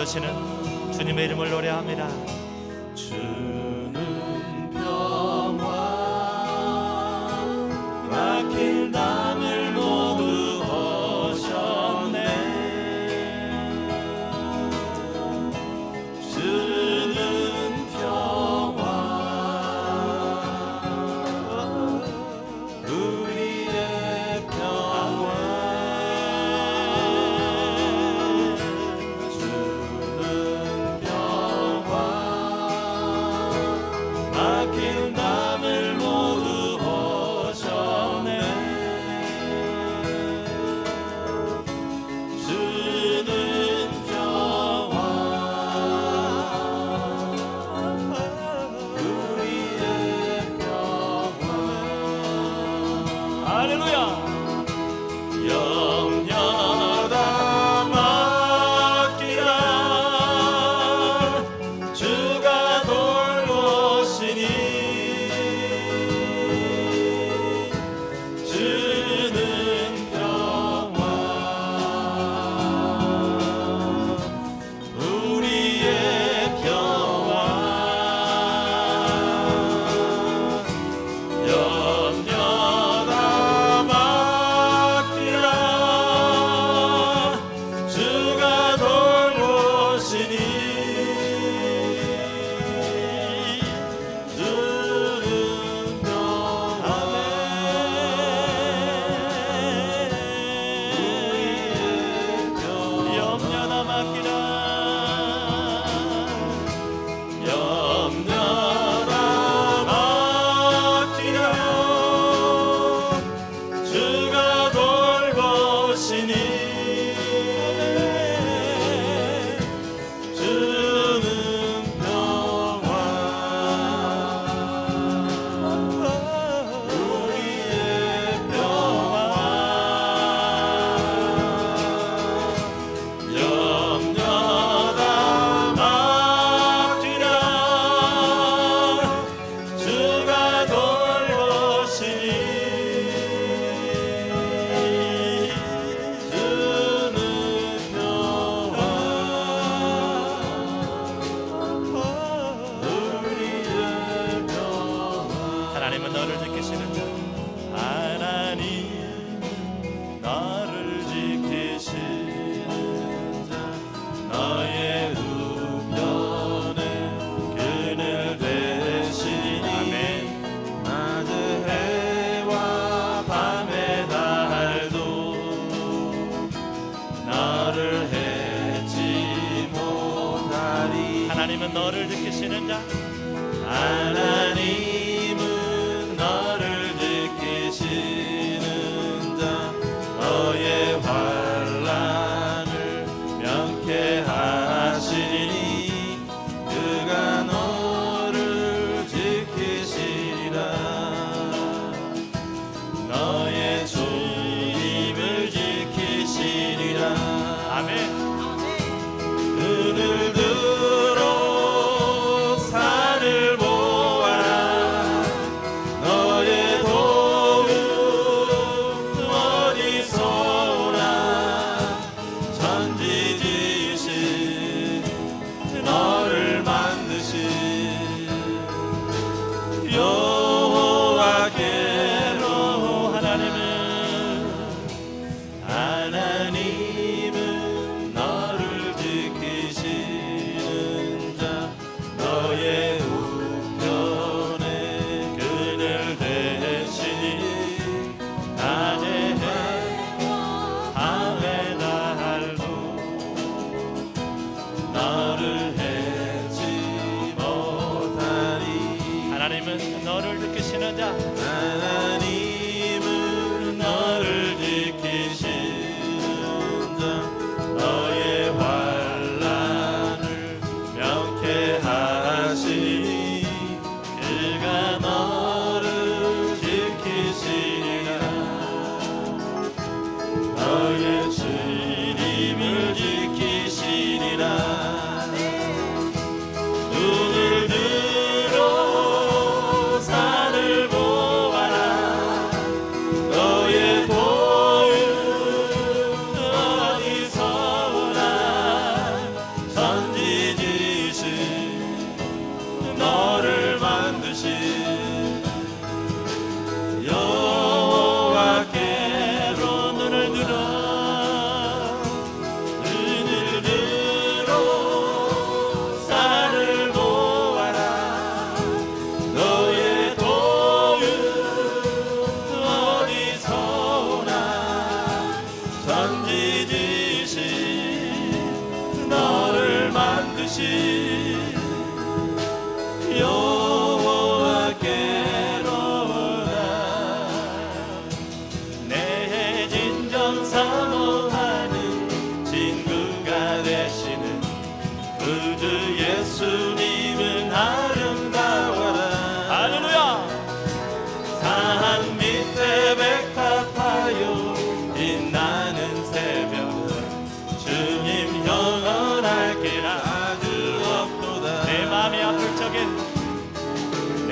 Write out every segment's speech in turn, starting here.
인도하시는 주님의 이름을 노래합니다. 주는 평화 막힌 담을 모두 허셨네. 주는 평화 우리의 평화. 주는 평화 막힌 담을 모두 허셨네. 주는 평화 우리의 평화. 할렐루야. 염려다 맡기라. 주가 돌보시니. 주는 평화 우리의 평화. 염려다 맡기라. 주가 돌보시니. 주는 평화 우리의 평화. 염려다 맡기라. 염려다 맡기라. 주가 돌보시니. 주는 평화 우리의 평화. 염려다 맡기라. 주가 돌보시니. 주는 평화 우리의 평화. 하나님은 너를 지키시는 자. 하나님은 너를 지키시는 자. 너의 우편에 그늘 되시니. 낮의 해와 밤의 달도 너를 해치 못하리. 하나님은 너를 지키시는 자. 하나님은 너를 지키시는 자. 너의 환난을 명쾌하시니. 그가 너를 지키시리라. 너의 주님을 지키시리라. 아멘. 눈을 들어 산을 보아라. 너의 도움 어디서 오나. 천지지신 너를 만드신 여호와께로. 하나님은 너를 지키시는 자. 너의 우편에 그늘 되시니. 낮의 해와 밤의 달도 너를 해치 못하리. 하나님은 너를 지키시는 자. 하나님은 너를 지키시는 자. 너의 환난을 명쾌하시니. 그가 너를 지키시리라. 너의 주님을 지키시리라. 눈을 들어 산을 보아라.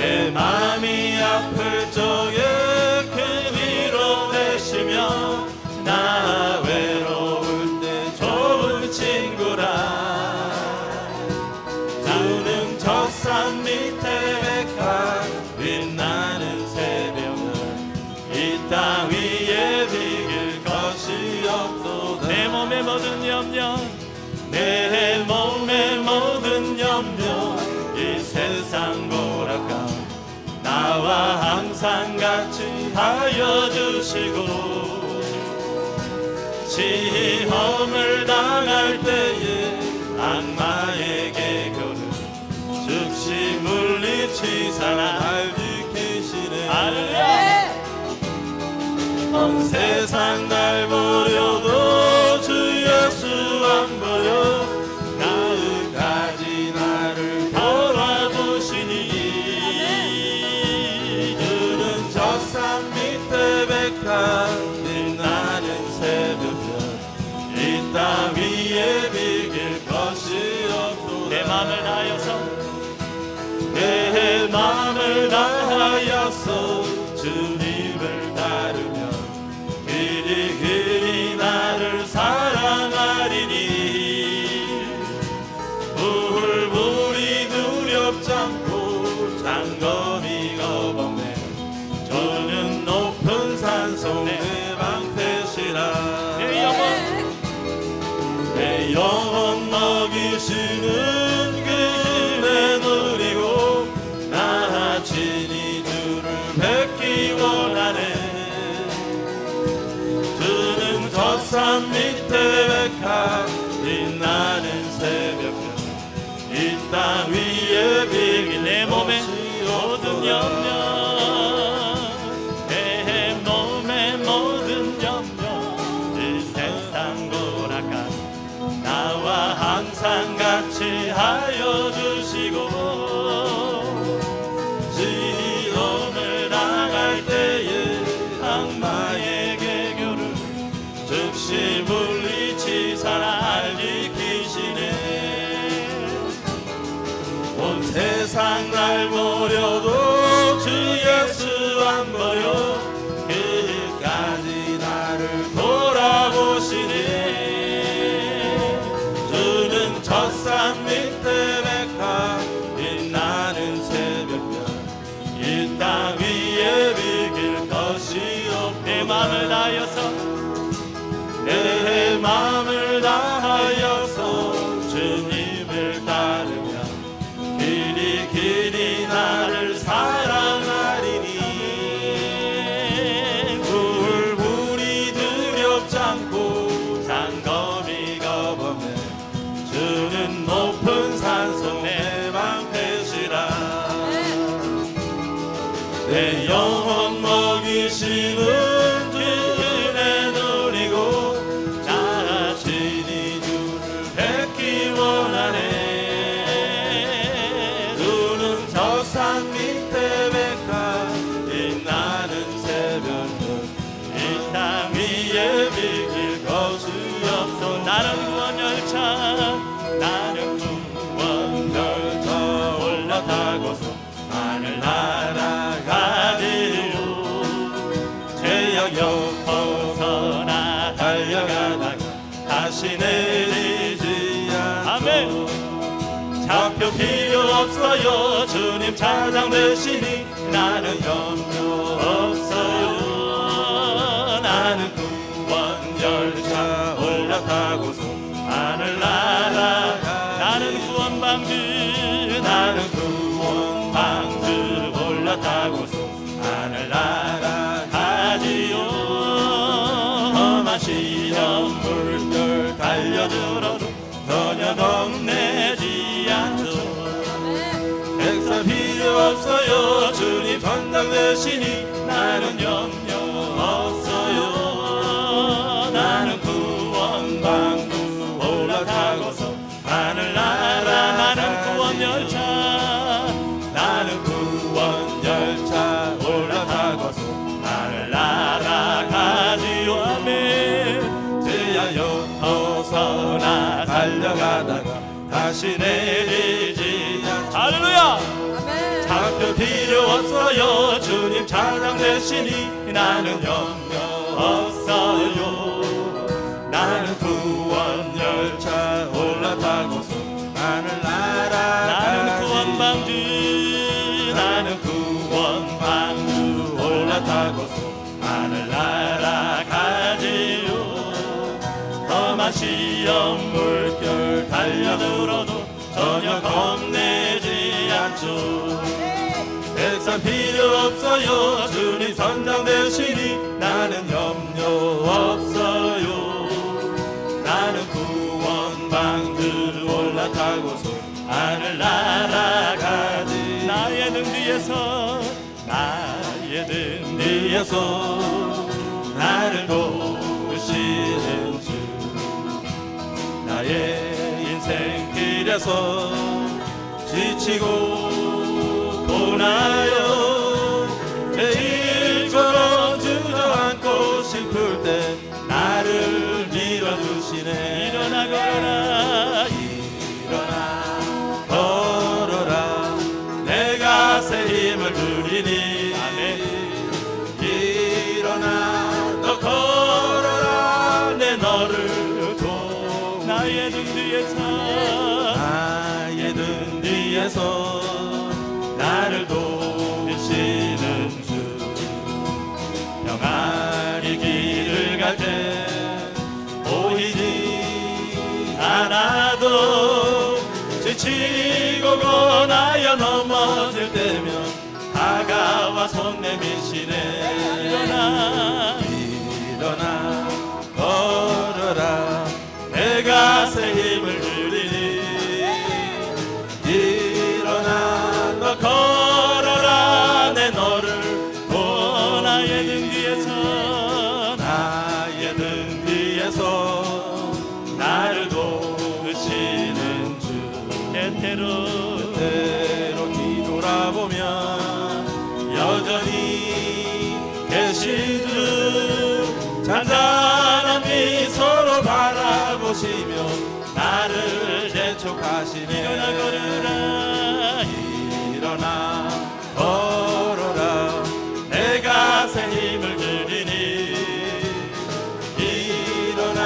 내 맘이 아플 적에 그 위로 되시며 나 외로울 때 좋은 친구라. 주는 저 산 밑에 백합 빛나는 새벽날 이 땅 위에 비길 것이 없도다. 내 몸의 모든 염려 내 몸의 모든 염려 이 세상 고락감 나와 항상 같이 하여 주시고 시험을 당할 때에 악마에게 교는 즉시 물리치사 날 지키시네. 할렐루야. 온 세상 날 버려도 주 예수 안 버려 나까지 나를 돌아보시니. 주는 저 산 밑에 백합 빛나는 새벽별 이 땅 위에 비길 것이 없도다. 내 맘을 다하여서 내 맘을 다하여서 주님을 따르며 그리 그리 나를 사랑하리니. 불불이 두렵지 않고 장검이 겁없네. 주는 높은 산속 내 방패시라. 내 영혼 먹이시는 그 은혜 누리고 나 친히 주를 뵙기 원하네. 주는 저 산 밑에 백합 빛나는 새벽별 이 땅 위에 비길 내 몸의 것이 모든 없도다. 염려 내 몸의 모든 염려 이 세상 고락한 나와 항상 같이 하여 주시고 시험을 당할 때에 악마에게 교를 즉시 물리치사 날 지키시네. 온 세상 날 버려도 주 예수 안 버려 끝까지 나를 돌아보시네. 주는 저 산 밑에 백합 빛나는 새벽별 이 땅 위에 비길 것이 없고 내 맘을 다하여서 내 맘을 다하여서 주님을 따르며 길이 길이 나를 사랑하리니. 불불이 두렵지 않고 장검이 겁없네. 주는 높은 산속 내 방패시라. 내 영혼 먹이시는 주 은혜 누리고 나 친히 주를 뵙기 원하네. 주는 저 산 밑에 백합 빛나는 새벽별 이 땅 위에 비길 것이 없어. 나는 구원 열차 나는 구원 열차 올라타고서 하늘 날아가리요. 제약 벗어나 달려가다가 다시 내리지 않죠. 아멘. 좌표 필요 없어요. 주님 차장 되시니 나는 염려 없어요. 나는 구원 열차 올라타고서 하늘 날아가. 나는 구원 방주 나는 구원 방주 올라타고서 하늘 날아가지요. 험한 시험 물결 달려들어도 전혀 겁내지 않죠. 백사 필요 없어요. 주님 전당 되시니 나는 염려 없어요. 나는 구원 방주 올라타고서 하늘 날아. 나는 구원 열차 나는 구원 열차 올라타고서 하늘 날아가지요. 아멘. 제야여 벗어나 달려가다가 다시 내리지 않죠. 할렐루야. 좌표 필요 필요 없어요. 주님 찬양되시니 나는 염려 없어요. 나는 구원 열차 올라타고서 나는 나는 구원 방주 나는 구원 방주 올라타고서 하늘 날아가지요. 험한 시험 물결 달려들어도 전혀 겁내지 않죠. 백산 필요 없어요. 주님 선장 되시니 나는 염려 없어요. 나는 구원 방주 올라타고서 하늘 날아가지. 나의 등 뒤에서 나를 도우시는 주. 나의 인생길에서 지치고 고나요. 제일처럼 주저앉고 싶을 때 나를 밀어주시네. 일어나 걸어라 일어나 걸어라. 내가 새 힘을 누리니. 일어나 너 걸어라. 내 너를 도. 나의 등 뒤에서 나를 도우시는 주. 평안히 길을 갈 때 보이지 않아도 지치고 고나여 넘어질 때면 다가와 손 내미시네. 일어나 걸어라. 내가 새 힘을 누리니. 일어나 너 걸어라. 내 너를 도. 나의 등 뒤에서 나를 도우시는 주. 때때로 뒤돌아보면 여전히 계신 주. 잔잔한 미소로 바라보시며 나를 재촉하시네. 일어나 걸어라 일어나 걸어라. 내가 새 힘을 드리니. 일어나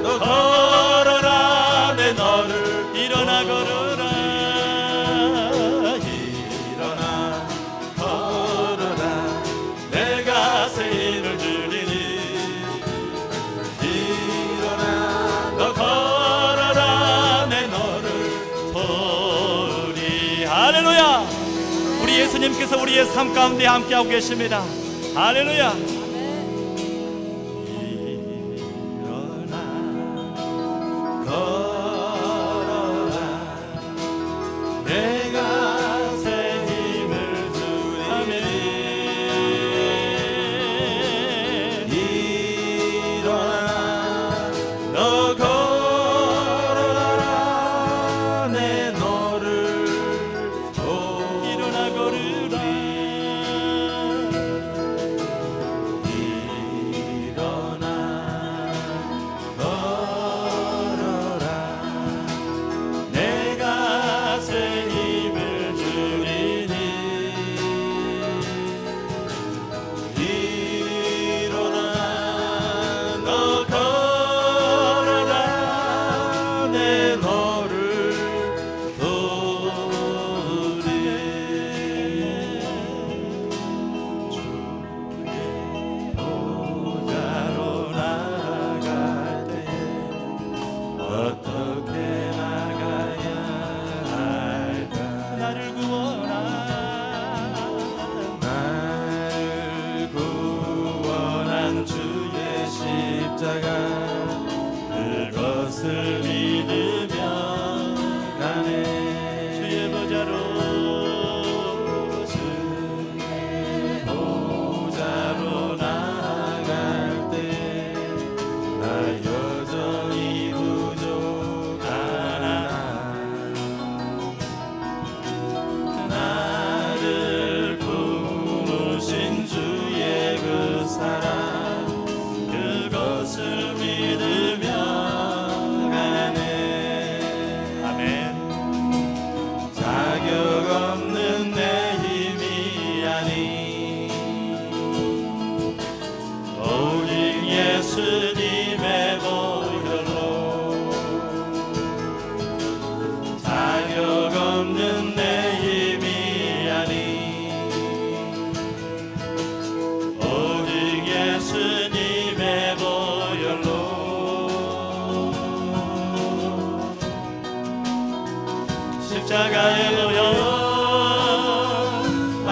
너 걸어라. 내 너를. 일어나 걸어라 일어나 걸어라. 내가 새 힘을 드리니. 일어나 너 걸어라. 내 너를 소리. 할렐루야. 우리 예수님께서 우리의 삶 가운데 함께하고 계십니다. 할렐루야. 일어나 걸어라. 내가 새 힘을 주리니. 일어나 너 걸어라. 내 너를 도. 일어나 걸으라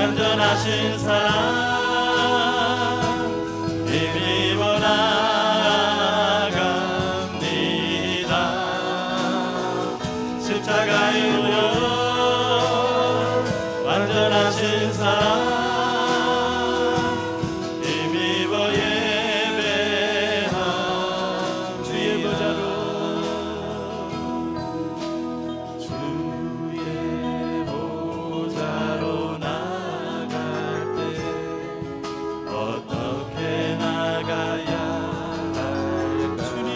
완전하신 사랑 힘입어 나아갑니다. 십자가의 도연 완전하신 사랑 힘입어 예배합니다. 주의 보좌로 나갈 때 어떻게 나가야 할까? 주님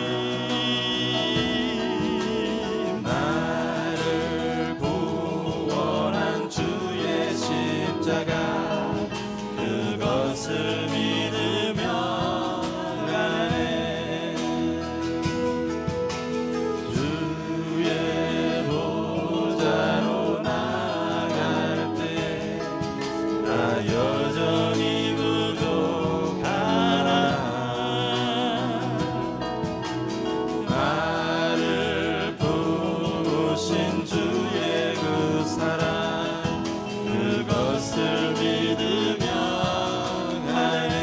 나를 구원한 주의 십자가 그것을 믿으며 가네. 주의 보좌로 나갈 때 나 여전히 부족하나. 나를 부르신 주의 그 사랑 그것을 믿으며 가네.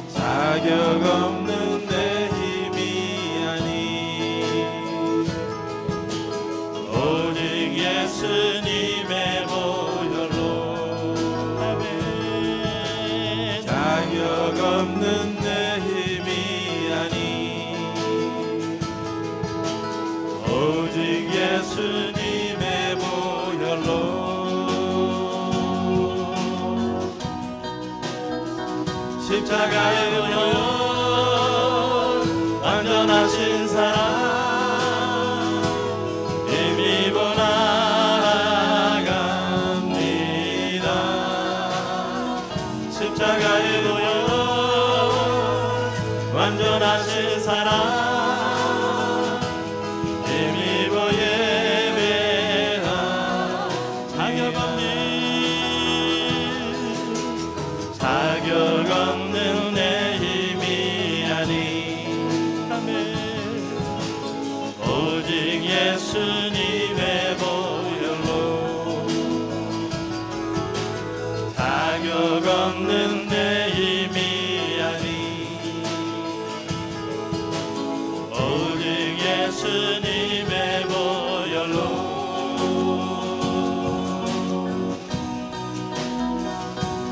자격 없는 내 힘이 아니 오직 예수님의 보혈로. 아멘. 자격 없는 내 힘이 아니 오직 예수님의 보혈로. 십자가의 도연 완전하신 사랑 힘입어 나아갑니다. 십자가의 도연 완전하신 사랑 힘입어 예배하. 자격 없는 내 힘이 아니 오직 예수님의 보혈로. 자격 없는 내 힘이 아니 오직 예수님의 보혈로.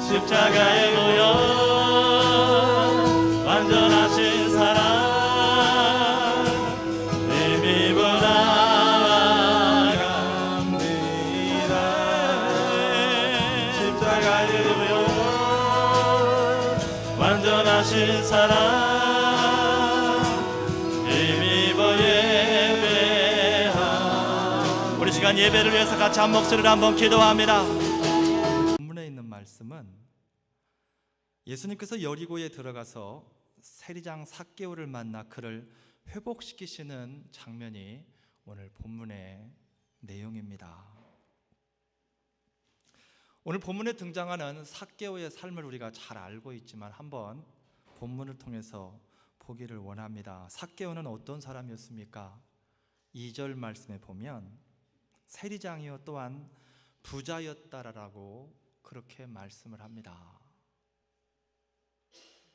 십자가의 도연 완전하신 사랑 힘입어 나아갑니다. 십자가의 도연 완전하신 사랑 힘입어 예배하. 우리 시간 예배를 위해서 같이 한 목소리로 한번 기도합니다. 본문에 있는 말씀은 예수님께서 여리고에 들어가서 세리장 삭개오를 만나 그를 회복시키시는 장면이 오늘 본문의 내용입니다. 오늘 본문에 등장하는 삭개오의 삶을 우리가 잘 알고 있지만 한번 본문을 통해서 보기를 원합니다. 삭개오는 어떤 사람이었습니까? 2절 말씀에 보면 세리장이요 또한 부자였다라고 그렇게 말씀을 합니다.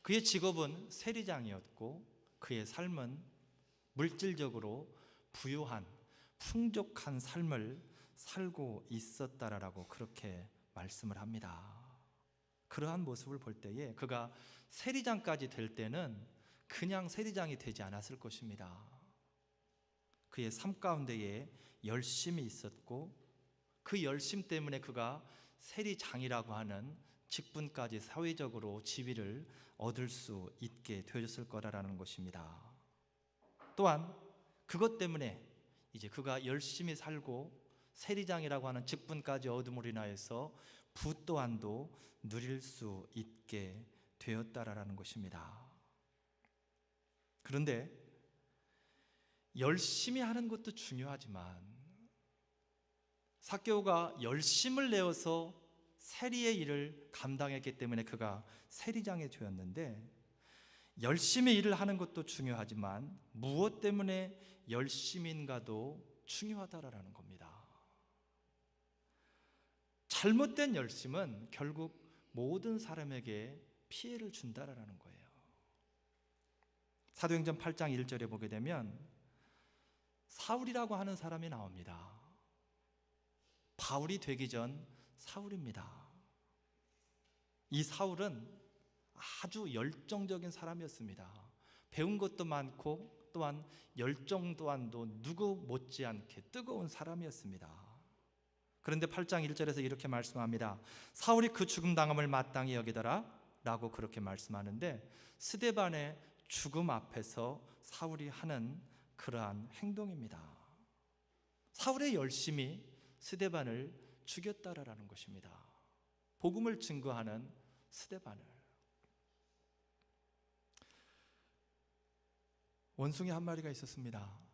그의 직업은 세리장이었고 그의 삶은 물질적으로 부유한 풍족한 삶을 살고 있었다라고 그렇게 말씀을 합니다. 그러한 모습을 볼 때에 그가 세리장까지 될 때는 그냥 세리장이 되지 않았을 것입니다. 그의 삶 가운데에 열심이 있었고 그 열심 때문에 그가 세리장이라고 하는 직분까지 사회적으로 지위를 얻을 수 있게 되었을 거라는 것입니다. 또한 그것 때문에 이제 그가 열심히 살고 세리장이라고 하는 직분까지 얻음으로 인하여서 부 또한도 누릴 수 있게 되었다라는 것입니다. 그런데 열심히 하는 것도 중요하지만 삭개오가 열심을 내어서 세리의 일을 감당했기 때문에 그가 세리장이 되었는데, 열심히 일을 하는 것도 중요하지만 무엇 때문에 열심인가도 중요하다라는 겁니다. 잘못된 열심은 결국 모든 사람에게 피해를 준다라는 거예요. 사도행전 8장 1절에 보게 되면 사울이라고 하는 사람이 나옵니다. 바울이 되기 전 사울입니다. 이 사울은 아주 열정적인 사람이었습니다. 배운 것도 많고 또한 열정 또한도 누구 못지않게 뜨거운 사람이었습니다. 그런데 8장 1절에서 이렇게 말씀합니다. 사울이 그 죽음당함을 마땅히 여기더라 라고 그렇게 말씀하는데, 스데반의 죽음 앞에서 사울이 하는 그러한 행동입니다. 사울의 열심이 스데반을 죽였다라는 것입니다. 복음을 증거하는 스데반을. 원숭이 한 마리가 있었습니다.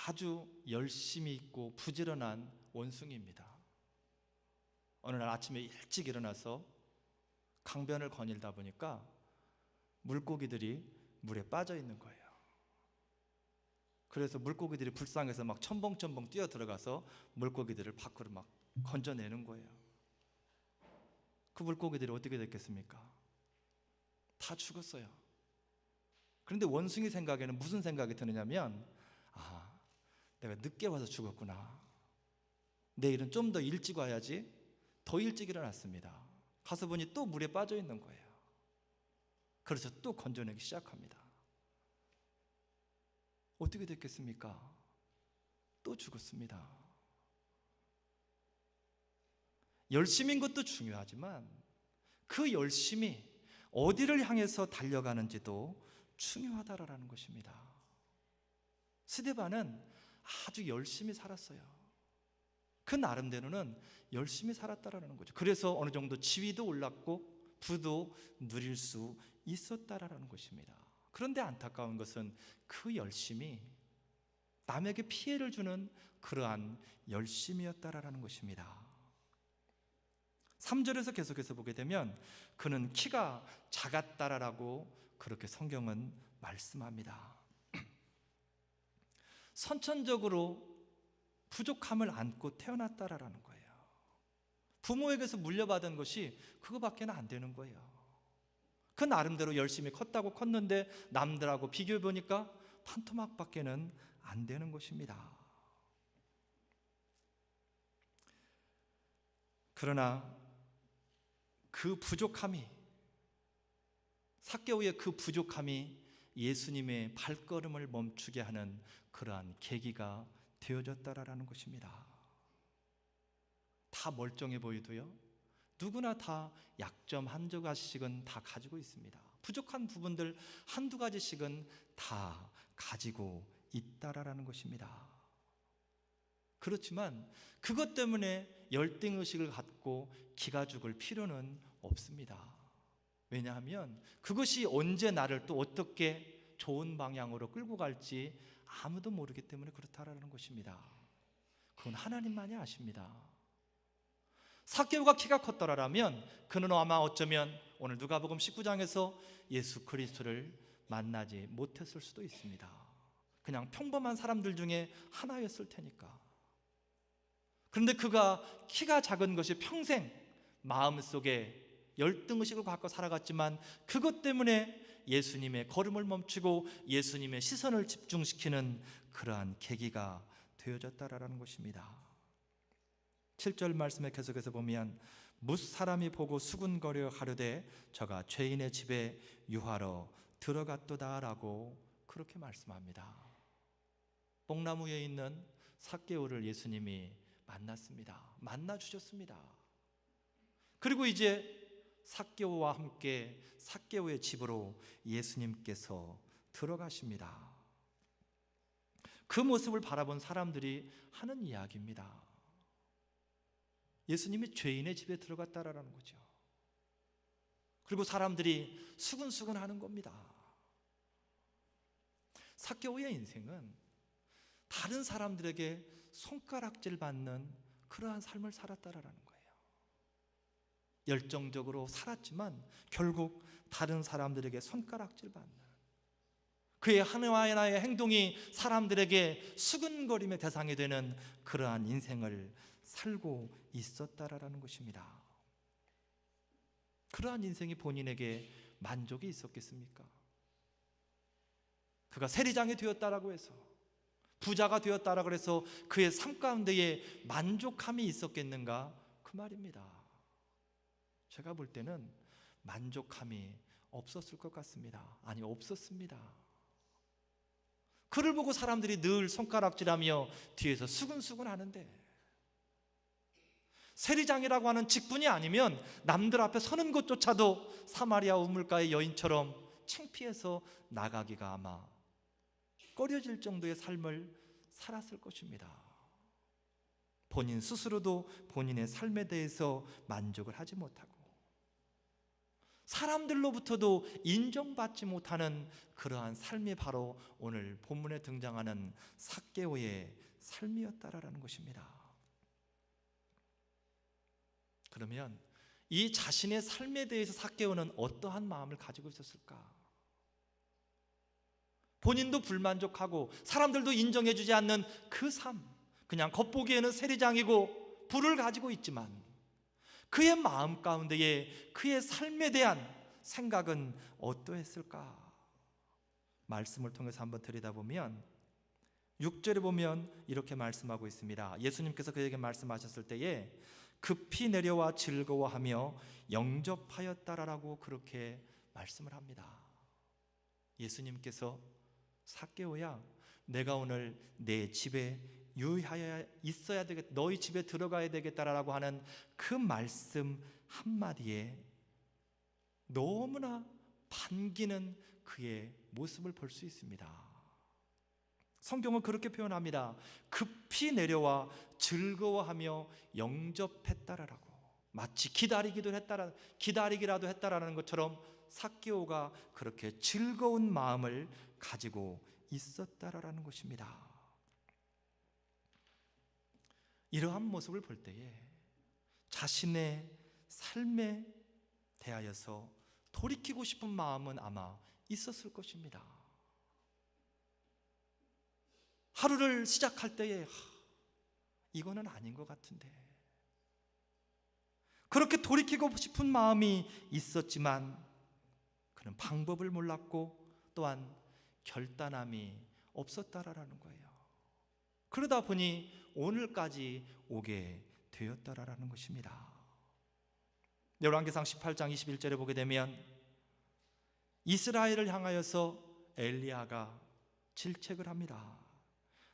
아주 열심히 있고 부지런한 원숭이입니다. 어느 날 아침에 일찍 일어나서 강변을 거닐다 보니까 물고기들이 물에 빠져 있는 거예요. 그래서 물고기들이 불쌍해서 막 첨벙첨벙 뛰어 들어가서 물고기들을 밖으로 막 건져내는 거예요. 그 물고기들이 어떻게 됐겠습니까? 다 죽었어요. 그런데 원숭이 생각에는 무슨 생각이 드느냐면, 내가 늦게 와서 죽었구나. 내일은 좀 더 일찍 와야지. 더 일찍 일어났습니다. 가서 보니 또 물에 빠져 있는 거예요. 그래서 또 건져내기 시작합니다. 어떻게 됐겠습니까? 또 죽었습니다. 열심인 것도 중요하지만 그 열심이 어디를 향해서 달려가는지도 중요하다라는 것입니다. 스데반은 아주 열심히 살았어요. 그 나름대로는 열심히 살았다라는 거죠. 그래서 어느 정도 지위도 올랐고 부도 누릴 수 있었다라는 것입니다. 그런데 안타까운 것은 그 열심이 남에게 피해를 주는 그러한 열심이었다라는 것입니다. 3절에서 계속해서 보게 되면 그는 키가 작았다라고 그렇게 성경은 말씀합니다. 선천적으로 부족함을 안고 태어났다라는 거예요. 부모에게서 물려받은 것이 그거밖에 안 되는 거예요. 그 나름대로 열심히 컸다고 컸는데 남들하고 비교해 보니까 판토막밖에는 안 되는 것입니다. 그러나 그 부족함이, 삭개오의 그 부족함이 예수님의 발걸음을 멈추게 하는 그러한 계기가 되어졌다라는 것입니다. 다 멀쩡해 보이도요, 누구나 다 약점 한두 가지씩은 다 가지고 있습니다. 부족한 부분들 한두 가지씩은 다 가지고 있다라는 것입니다. 그렇지만 그것 때문에 열등의식을 갖고 기가 죽을 필요는 없습니다. 왜냐하면 그것이 언제 나를 또 어떻게 좋은 방향으로 끌고 갈지 아무도 모르기 때문에 그렇다라는 것입니다. 그건 하나님만이 아십니다. 삭개오가 키가 컸더라면 그는 아마 어쩌면 오늘 누가복음 19장에서 예수 그리스도를 만나지 못했을 수도 있습니다. 그냥 평범한 사람들 중에 하나였을 테니까. 그런데 그가 키가 작은 것이 평생 마음속에 열등의식을 갖고 살아갔지만 그것 때문에 예수님의 걸음을 멈추고 예수님의 시선을 집중시키는 그러한 계기가 되어졌다라는 것입니다. 7절 말씀에 계속해서 보면 뭇 사람이 보고 수군거려 가로되 저가 죄인의 집에 유하러 들어갔도다라고 그렇게 말씀합니다. 뽕나무에 있는 삭개오를 예수님이 만났습니다. 만나 주셨습니다. 그리고 이제 삭개오와 함께 삭개오의 집으로 예수님께서 들어가십니다. 그 모습을 바라본 사람들이 하는 이야기입니다. 예수님이 죄인의 집에 들어갔다라는 거죠. 그리고 사람들이 수근수근 하는 겁니다. 삭개오의 인생은 다른 사람들에게 손가락질 받는 그러한 삶을 살았다라는 거예요. 열정적으로 살았지만 결국 다른 사람들에게 손가락질 받는, 그의 하나하나의 행동이 사람들에게 수근거림의 대상이 되는 그러한 인생을 살고 있었다라는 것입니다. 그러한 인생이 본인에게 만족이 있었겠습니까? 그가 세리장이 되었다라고 해서, 부자가 되었다라고 해서 그의 삶 가운데에 만족함이 있었겠는가? 그 말입니다. 제가 볼 때는 만족함이 없었을 것 같습니다. 아니, 없었습니다. 그를 보고 사람들이 늘 손가락질하며 뒤에서 수근수근 하는데, 세리장이라고 하는 직분이 아니면 남들 앞에 서는 것조차도 사마리아 우물가의 여인처럼 창피해서 나가기가 아마 꺼려질 정도의 삶을 살았을 것입니다. 본인 스스로도 본인의 삶에 대해서 만족을 하지 못하고 사람들로부터도 인정받지 못하는 그러한 삶이 바로 오늘 본문에 등장하는 삭개오의 삶이었다라는 것입니다. 그러면 이 자신의 삶에 대해서 삭개오는 어떠한 마음을 가지고 있었을까? 본인도 불만족하고 사람들도 인정해주지 않는 그 삶, 그냥 겉보기에는 세리장이고 부를 가지고 있지만 그의 마음 가운데에 그의 삶에 대한 생각은 어떠했을까? 말씀을 통해서 한번 들여다보면 6절에 보면 이렇게 말씀하고 있습니다. 예수님께서 그에게 말씀하셨을 때에 급히 내려와 즐거워하며 영접하였다라고 그렇게 말씀을 합니다. 예수님께서 삭개오야, 내가 오늘 내 집에 유의하여 있어야 되겠다, 너희 집에 들어가야 되겠다라고 하는 그 말씀 한마디에 너무나 반기는 그의 모습을 볼 수 있습니다. 성경은 그렇게 표현합니다. 급히 내려와 즐거워하며 영접했다라고, 마치 기다리기라도 했다라는 것처럼 삭개오가 그렇게 즐거운 마음을 가지고 있었다라는 것입니다. 이러한 모습을 볼 때에 자신의 삶에 대하여서 돌이키고 싶은 마음은 아마 있었을 것입니다. 하루를 시작할 때에 이거는 아닌 것 같은데, 그렇게 돌이키고 싶은 마음이 있었지만 그는 방법을 몰랐고 또한 결단함이 없었다라는 거예요. 그러다 보니 오늘까지 오게 되었다라는 것입니다. 열왕기상 18장 21절에 보게 되면 이스라엘을 향하여서 엘리야가 질책을 합니다.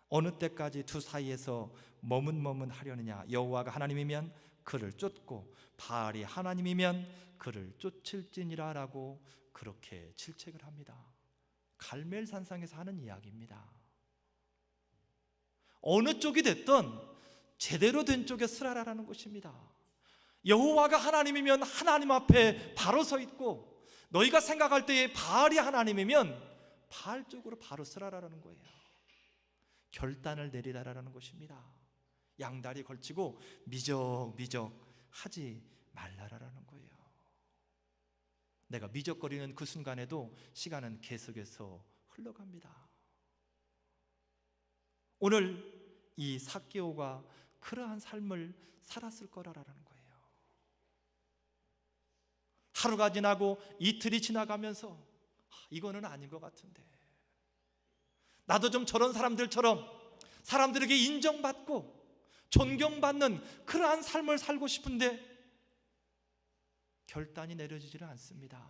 어느 때까지 두 사이에서 머문하려느냐? 여호와가 하나님이면 그를 쫓고 바알이 하나님이면 그를 쫓을지니라 라고 그렇게 질책을 합니다. 갈멜산상에서 하는 이야기입니다. 어느 쪽이 됐든 제대로 된 쪽에 서라라는 것입니다. 여호와가 하나님이면 하나님 앞에 바로 서 있고, 너희가 생각할 때에 바알이 하나님이면 바알 쪽으로 바로 서라라는 거예요. 결단을 내리라라는 것입니다. 양다리 걸치고 미적미적 하지 말라라는 거예요. 내가 미적거리는 그 순간에도 시간은 계속해서 흘러갑니다. 오늘 이 삭개오가 그러한 삶을 살았을 거라는 거예요. 하루가 지나고 이틀이 지나가면서 이거는 아닌 것 같은데, 나도 좀 저런 사람들처럼 사람들에게 인정받고 존경받는 그러한 삶을 살고 싶은데 결단이 내려지지를 않습니다.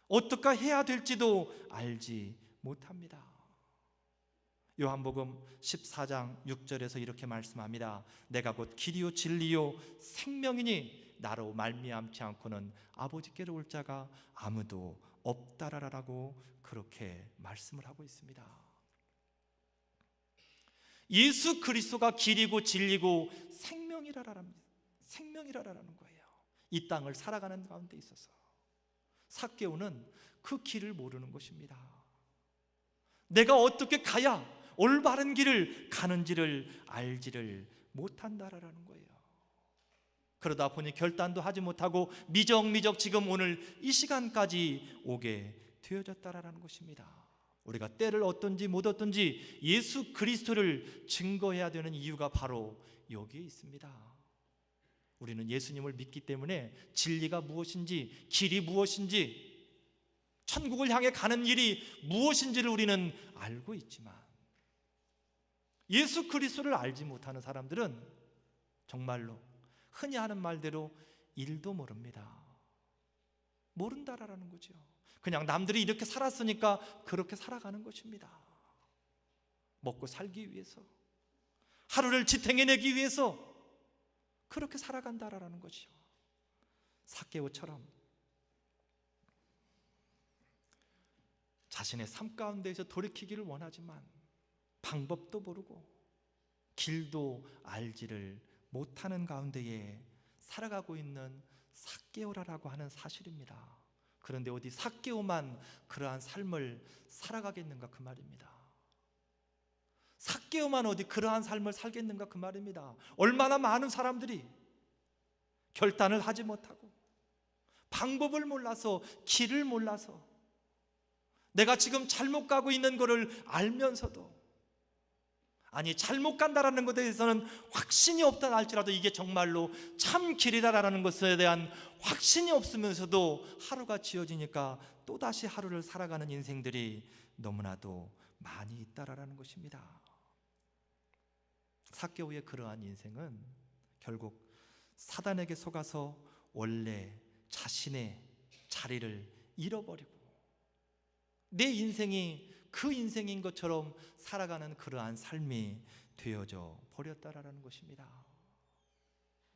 어떻게 해야 될지도 알지 못합니다. 요한복음 14장 6절에서 이렇게 말씀합니다. 내가 곧 길이요 진리요 생명이니 나로 말미암지 않고는 아버지께로 올 자가 아무도 없다라고 그렇게 말씀을 하고 있습니다. 예수 그리스도가 길이고 진리고 생명이라는 거예요. 이 땅을 살아가는 가운데 있어서 삭개오는 그 길을 모르는 것입니다. 내가 어떻게 가야 올바른 길을 가는지를 알지를 못한다라는 거예요. 그러다 보니 결단도 하지 못하고 미적미적 지금 오늘 이 시간까지 오게 되어졌다라는 것입니다. 우리가 때를 얻든지 못 얻든지 예수 그리스도를 증거해야 되는 이유가 바로 여기에 있습니다. 우리는 예수님을 믿기 때문에 진리가 무엇인지, 길이 무엇인지, 천국을 향해 가는 길이 무엇인지를 우리는 알고 있지만 예수 그리스도를 알지 못하는 사람들은 정말로 흔히 하는 말대로 일도 모릅니다. 모른다라는 거죠. 그냥 남들이 이렇게 살았으니까 그렇게 살아가는 것입니다. 먹고 살기 위해서, 하루를 지탱해내기 위해서 그렇게 살아간다라는 것이죠. 삭개오처럼 자신의 삶 가운데에서 돌이키기를 원하지만 방법도 모르고 길도 알지를 못하는 가운데에 살아가고 있는 삭개오라고 하는 사실입니다. 그런데 어디 삭개오만 그러한 삶을 살아가겠는가 그 말입니다. 삭개오만 어디 그러한 삶을 살겠는가 그 말입니다. 얼마나 많은 사람들이 결단을 하지 못하고 방법을 몰라서, 길을 몰라서, 내가 지금 잘못 가고 있는 것을 알면서도, 아니 잘못 간다라는 것에 대해서는 확신이 없다 할지라도 이게 정말로 참 길이다라는 것에 대한 확신이 없으면서도 하루가 지어지니까 또다시 하루를 살아가는 인생들이 너무나도 많이 있다라는 것입니다. 삭개오의 그러한 인생은 결국 사단에게 속아서 원래 자신의 자리를 잃어버리고 내 인생이 그 인생인 것처럼 살아가는 그러한 삶이 되어져 버렸다라는 것입니다.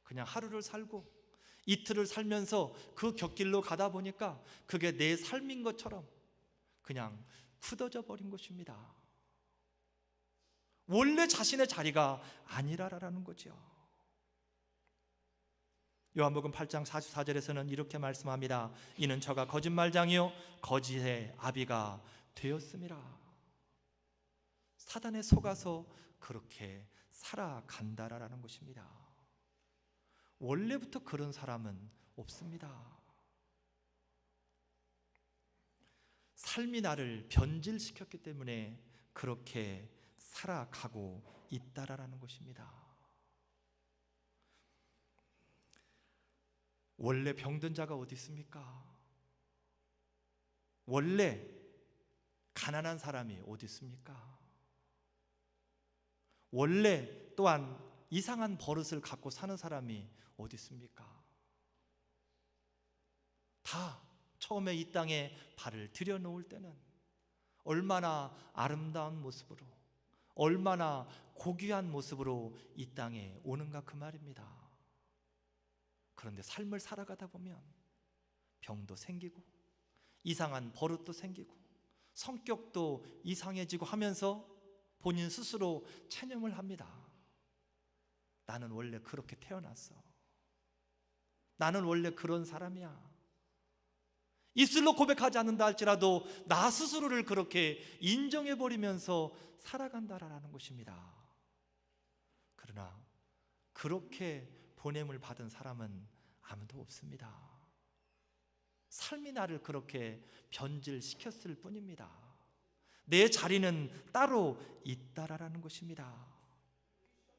그냥 하루를 살고 이틀을 살면서 그 곁길로 가다 보니까 그게 내 삶인 것처럼 그냥 굳어져 버린 것입니다. 원래 자신의 자리가 아니라라는 거죠. 요한복음 8장 44절에서는 이렇게 말씀합니다. 이는 저가 거짓말장이요 거짓의 아비가 되었음이라. 사단에 속아서 그렇게 살아간다라는 것입니다. 원래부터 그런 사람은 없습니다. 삶이 나를 변질시켰기 때문에 그렇게 살아가고 있다라는 것입니다. 원래 병든 자가 어디 있습니까? 원래 가난한 사람이 어디 있습니까? 원래 또한 이상한 버릇을 갖고 사는 사람이 어디 있습니까? 다 처음에 이 땅에 발을 들여놓을 때는 얼마나 아름다운 모습으로, 얼마나 고귀한 모습으로 이 땅에 오는가 그 말입니다. 그런데 삶을 살아가다 보면 병도 생기고 이상한 버릇도 생기고 성격도 이상해지고 하면서 본인 스스로 체념을 합니다. 나는 원래 그렇게 태어났어. 나는 원래 그런 사람이야. 입술로 고백하지 않는다 할지라도 나 스스로를 그렇게 인정해버리면서 살아간다라는 것입니다. 그러나 그렇게 보냄을 받은 사람은 아무도 없습니다. 삶이 나를 그렇게 변질시켰을 뿐입니다. 내 자리는 따로 있다라는 것입니다.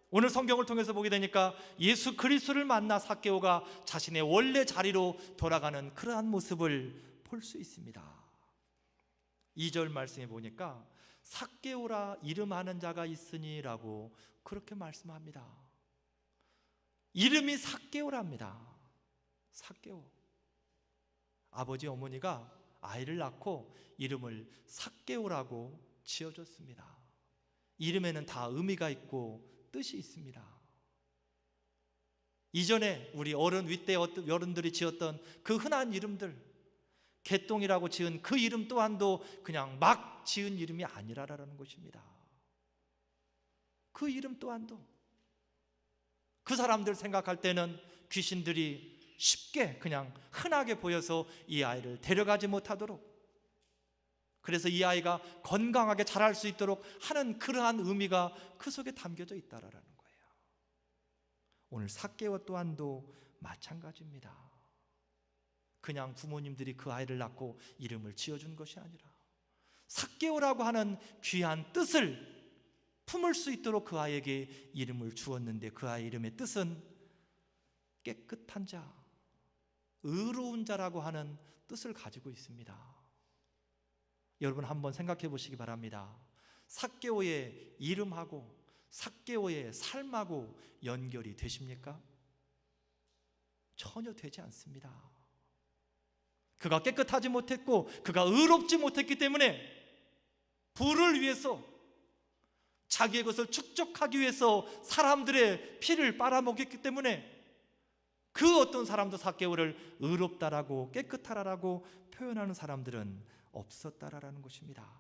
오늘 성경을 통해서 보게 되니까 예수 그리스도를 만나 삭개오가 자신의 원래 자리로 돌아가는 그러한 모습을 볼 수 있습니다. 2절 말씀에 보니까 삭개오라 이름하는 자가 있으니라고 그렇게 말씀합니다. 이름이 삭개오랍니다. 삭개오. 아버지 어머니가 아이를 낳고 이름을 삭개오라고 지어줬습니다. 이름에는 다 의미가 있고 뜻이 있습니다. 이전에 우리 어른 윗대 어른들이 지었던 그 흔한 이름들, 개똥이라고 지은 그 이름 또한도 그냥 막 지은 이름이 아니라라는 것입니다. 그 이름 또한도 그 사람들 생각할 때는 귀신들이 쉽게 그냥 흔하게 보여서 이 아이를 데려가지 못하도록, 그래서 이 아이가 건강하게 자랄 수 있도록 하는 그러한 의미가 그 속에 담겨져 있다라는 거예요. 오늘 삭개오 또한도 마찬가지입니다. 그냥 부모님들이 그 아이를 낳고 이름을 지어준 것이 아니라 삭개오라고 하는 귀한 뜻을 품을 수 있도록 그 아이에게 이름을 주었는데, 그 아이 이름의 뜻은 깨끗한 자, 의로운 자라고 하는 뜻을 가지고 있습니다. 여러분 한번 생각해 보시기 바랍니다. 삭개오의 이름하고 삭개오의 삶하고 연결이 되십니까? 전혀 되지 않습니다. 그가 깨끗하지 못했고 그가 의롭지 못했기 때문에 부를 위해서, 자기의 것을 축적하기 위해서 사람들의 피를 빨아먹였기 때문에 그 어떤 사람도 삭개오를 의롭다라고 깨끗하라고 표현하는 사람들은 없었다라는 것입니다.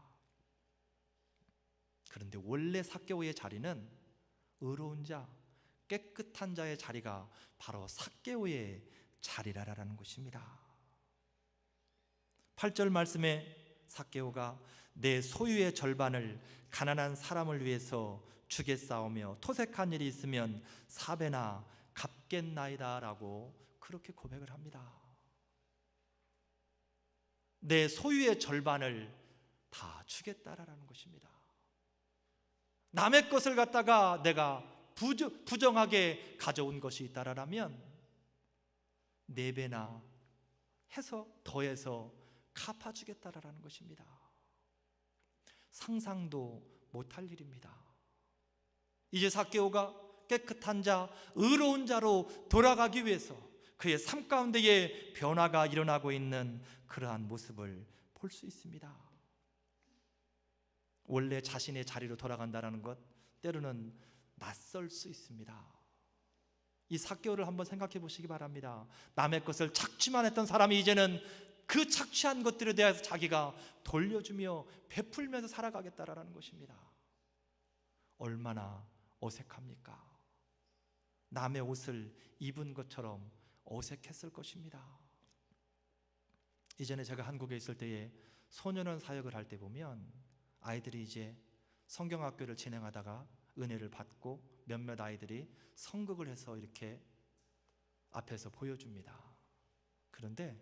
그런데 원래 삭개오의 자리는 의로운 자, 깨끗한 자의 자리가 바로 삭개오의 자리라라는 것입니다. 8절 말씀에 삭개오가 내 소유의 절반을 가난한 사람을 위해서 주겠사오며 토색한 일이 있으면 4배나 갚겠나이다 라고 그렇게 고백을 합니다. 내 소유의 절반을 다 주겠다라는 것입니다. 남의 것을 갖다가 내가 부정하게 가져온 것이 있다라면 4배나 해서 더해서 갚아주겠다라는 것입니다. 상상도 못할 일입니다. 이제 삭개오가 깨끗한 자, 의로운 자로 돌아가기 위해서 그의 삶 가운데에 변화가 일어나고 있는 그러한 모습을 볼 수 있습니다. 원래 자신의 자리로 돌아간다는 것, 때로는 낯설 수 있습니다. 이 삭개오를 한번 생각해 보시기 바랍니다. 남의 것을 착취만 했던 사람이 이제는 그 착취한 것들에 대해서 자기가 돌려주며 베풀면서 살아가겠다라는 것입니다. 얼마나 어색합니까? 남의 옷을 입은 것처럼 어색했을 것입니다. 이전에 제가 한국에 있을 때에 소년원 사역을 할 때 보면 아이들이 이제 성경학교를 진행하다가 은혜를 받고 몇몇 아이들이 성극을 해서 이렇게 앞에서 보여줍니다. 그런데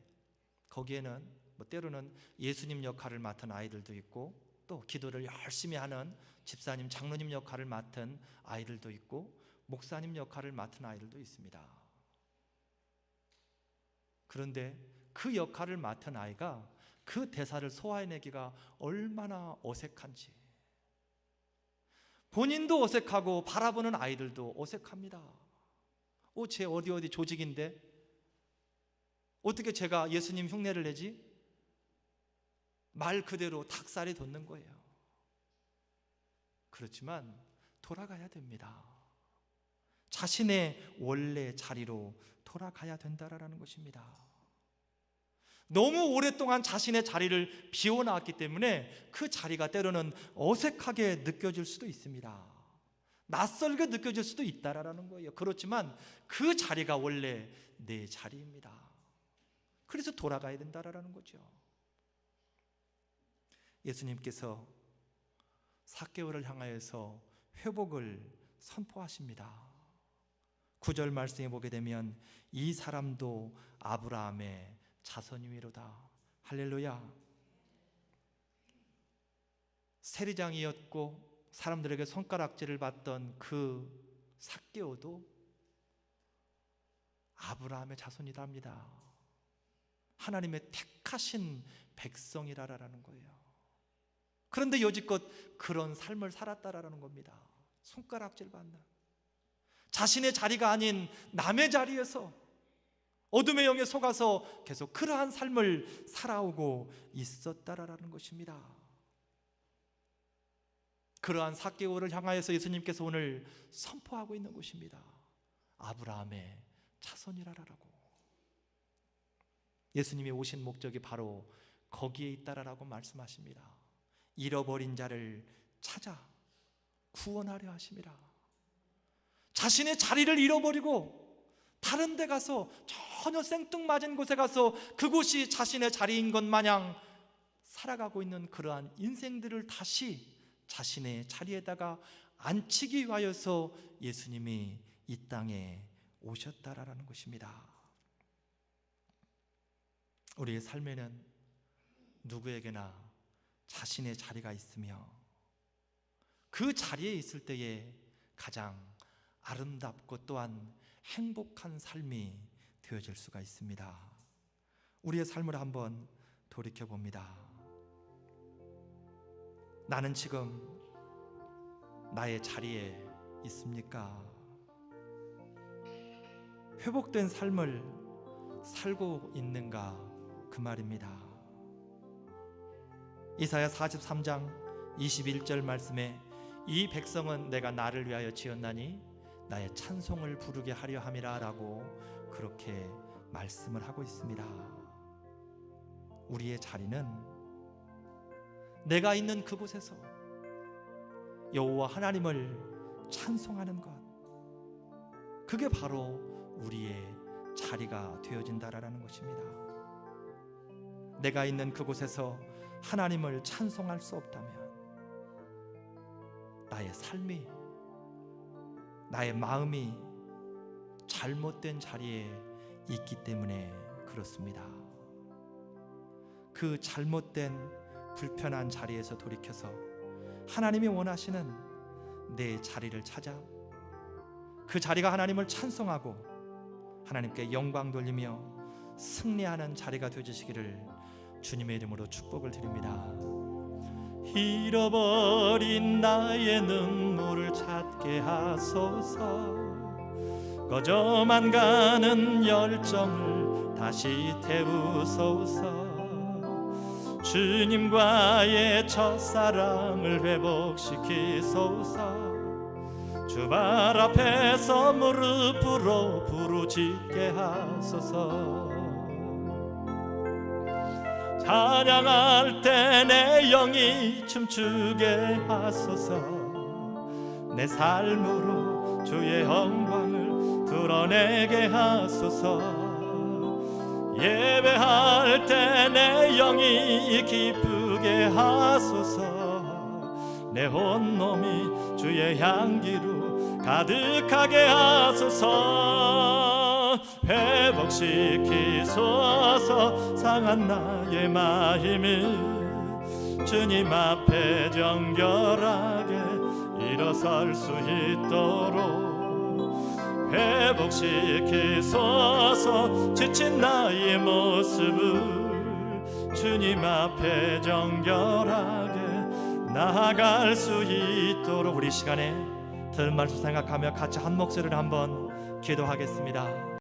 거기에는 때로는 예수님 역할을 맡은 아이들도 있고 또 기도를 열심히 하는 집사님, 장로님 역할을 맡은 아이들도 있고 목사님 역할을 맡은 아이들도 있습니다. 그런데 그 역할을 맡은 아이가 그 대사를 소화해내기가 얼마나 어색한지, 본인도 어색하고 바라보는 아이들도 어색합니다. 제 어디 조직인데 어떻게 제가 예수님 흉내를 내지? 말 그대로 닭살이 돋는 거예요. 그렇지만 돌아가야 됩니다. 자신의 원래 자리로 돌아가야 된다라는 것입니다. 너무 오랫동안 자신의 자리를 비워놨기 때문에 그 자리가 때로는 어색하게 느껴질 수도 있습니다. 낯설게 느껴질 수도 있다라는 거예요. 그렇지만 그 자리가 원래 내 자리입니다. 그래서 돌아가야 된다라는 거죠. 예수님께서 삭개오를 향하여서 회복을 선포하십니다. 9절 말씀에 보게 되면 이 사람도 아브라함의 자손이미로다. 할렐루야. 세리장이었고 사람들에게 손가락질을 받던 그 삭개오도 아브라함의 자손이랍니다. 하나님의 택하신 백성이라라는 거예요. 그런데 여지껏 그런 삶을 살았다라는 겁니다. 손가락질 받는, 자신의 자리가 아닌 남의 자리에서 어둠의 영에 속아서 계속 그러한 삶을 살아오고 있었다라는 것입니다. 그러한 삭개오를 향하여서 예수님께서 오늘 선포하고 있는 것입니다. 아브라함의 자손이라라고. 예수님이 오신 목적이 바로 거기에 있다라고 말씀하십니다. 잃어버린 자를 찾아 구원하려 하심이라. 자신의 자리를 잃어버리고 다른 데 가서 전혀 생뚱맞은 곳에 가서 그곳이 자신의 자리인 것 마냥 살아가고 있는 그러한 인생들을 다시 자신의 자리에다가 앉히기 위하여서 예수님이 이 땅에 오셨다라는 것입니다. 우리의 삶에는 누구에게나 자신의 자리가 있으며 그 자리에 있을 때에 가장 아름답고 또한 행복한 삶이 되어질 수가 있습니다. 우리의 삶을 한번 돌이켜 봅니다. 나는 지금 나의 자리에 있습니까? 회복된 삶을 살고 있는가, 그 말입니다. 이사야 43장 21절 말씀에 이 백성은 내가 나를 위하여 지었나니 나의 찬송을 부르게 하려 함이라 라고 그렇게 말씀을 하고 있습니다. 우리의 자리는 내가 있는 그곳에서 여호와 하나님을 찬송하는 것, 그게 바로 우리의 자리가 되어진다라는 것입니다. 내가 있는 그곳에서 하나님을 찬송할 수 없다면 나의 삶이, 나의 마음이 잘못된 자리에 있기 때문에 그렇습니다. 그 잘못된 불편한 자리에서 돌이켜서 하나님이 원하시는 내 자리를 찾아 그 자리가 하나님을 찬송하고 하나님께 영광 돌리며 승리하는 자리가 되어주시기를 주님의 이름으로 축복을 드립니다. 잃어버린 나의 눈물을 찾게 하소서. 꺼져만 가는 열정을 다시 태우소서. 주님과의 첫사랑을 회복시키소서. 주발 앞에서 무릎으로 부르짖게 하소서. 찬양할 때 내 영이 춤추게 하소서. 내 삶으로 주의 영광을 드러내게 하소서. 예배할 때 내 영이 기쁘게 하소서. 내 온몸이 주의 향기로 가득하게 하소서. 회복시키소서. 상한 나의 마음을 주님 앞에 정결하게 일어설 수 있도록 회복시키소서. 지친 나의 모습을 주님 앞에 정결하게 나아갈 수 있도록, 우리 시간에 들은 말씀 생각하며 같이 한 목소리를 한번 기도하겠습니다.